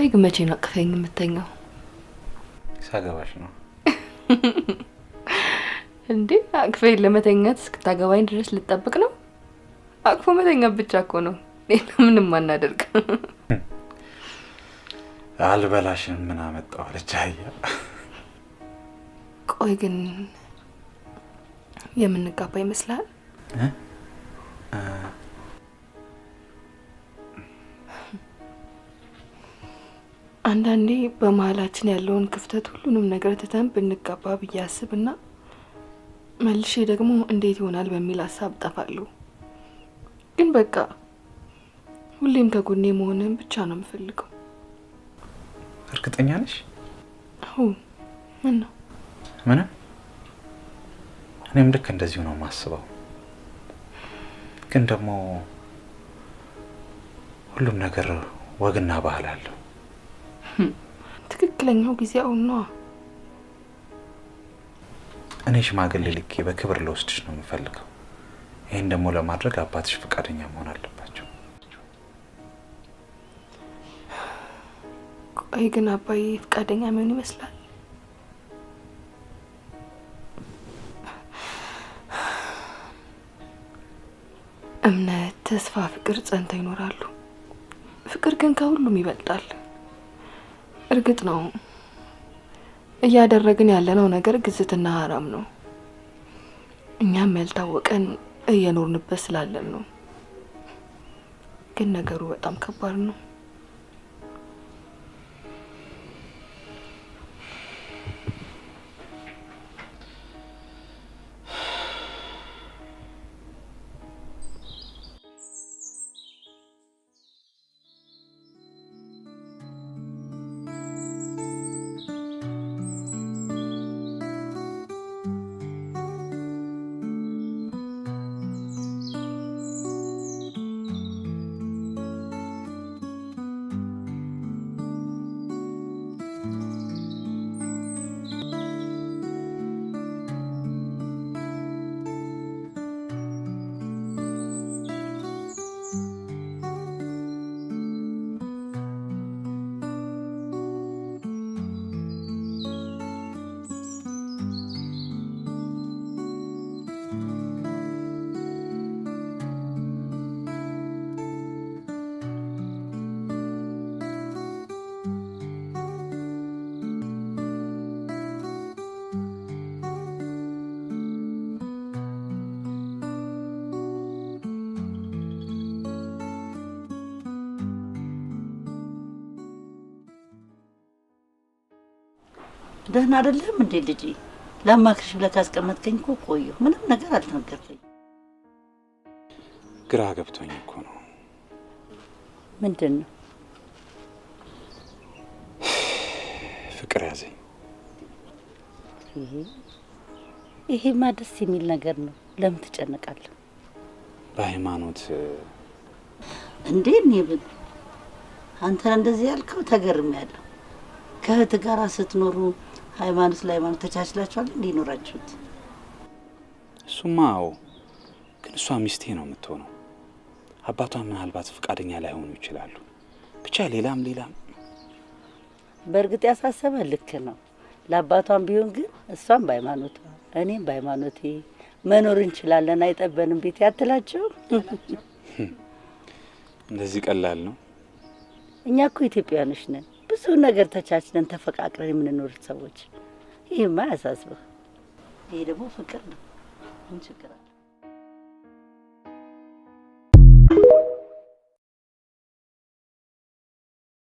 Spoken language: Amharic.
ቆይ ግን መቼ ነው አቅፈኝ የምተኛው? ሳገባሽ ነው እንዴ? አቅፈኝ ለመተኛት እስክታገባኝ ድረስ ልጠብቅ ነው? አቅፎ መተኛት ብቻ እኮ ነው፣ ሌላ ምንም አናደርግ። አልበላሽም ምን አመጣው አለች አህያ። ቆይ ግን የምንጋባ ይመስላል? አንዳንዴ በመሀላችን ያለውን ክፍተት ሁሉንም ነገር ትተን ብንጋባ ብዬ አስብና መልሼ ደግሞ እንዴት ይሆናል በሚል ሀሳብ ጠፋለሁ። ግን በቃ ሁሌም ከጎኔ መሆንን ብቻ ነው የምፈልገው። እርግጠኛ ነሽ? አዎ። ምን ነው? ምንም። እኔም ልክ እንደዚሁ ነው የማስበው። ግን ደግሞ ሁሉም ነገር ወግና ባህል አለው። ትክክለኛው ጊዜ አሁን ነው። እኔ ሽማግሌ ልኬ በክብር ልወስድሽ ነው የምፈልገው። ይሄን ደግሞ ለማድረግ አባትሽ ፈቃደኛ መሆን አለባቸው። ቆይ ግን አባዬ ፈቃደኛ ምን ይመስላል? እምነት፣ ተስፋ፣ ፍቅር ጸንተው ይኖራሉ። ፍቅር ግን ከሁሉም ይበልጣል። እርግጥ ነው እያደረግን ያለነው ነገር ግዝትና ሐራም ነው። እኛም ያልታወቀን እየኖርንበት ስላለን ነው። ግን ነገሩ በጣም ከባድ ነው። ደህና አይደለም እንዴ ልጅ? ላማክርሽ ብለህ ካስቀመጥከኝ እኮ ቆየሁ። ምንም ነገር አልተነገርከኝ። ግራ ገብቶኝ እኮ ነው። ምንድን ነው? ፍቅር ያዘኝ። ይሄማ ደስ የሚል ነገር ነው። ለምን ትጨነቃለህ? በሃይማኖት እንዴ ነው አንተ እንደዚህ ያልከው ተገርሜያለሁ። ከእህት ጋር ስትኖሩ ሃይማኖት ላይ ማለት ተቻችላችኋል እንዴ ኖራችሁት? እሱማ አዎ፣ ግን እሷ ሚስቴ ነው የምትሆነው። አባቷ ምናልባት ፈቃደኛ ላይሆኑ ይችላሉ። ብቻ ሌላም በእርግጥ ያሳሰበ ልክ ነው። ለአባቷም ቢሆን ግን እሷም በሃይማኖቷ እኔም በሃይማኖቴ መኖር እንችላለን፣ አይጠበንም ቤት ያትላችሁ። እንደዚህ ቀላል ነው? እኛ እኮ ኢትዮጵያኖች ነን። ብዙ ነገር ተቻችለን ተፈቃቅረን የምንኖር ሰዎች። ይሄማ ያሳስበህ። ይሄ ደግሞ ፍቅር ነው። ምን ችግር አለ?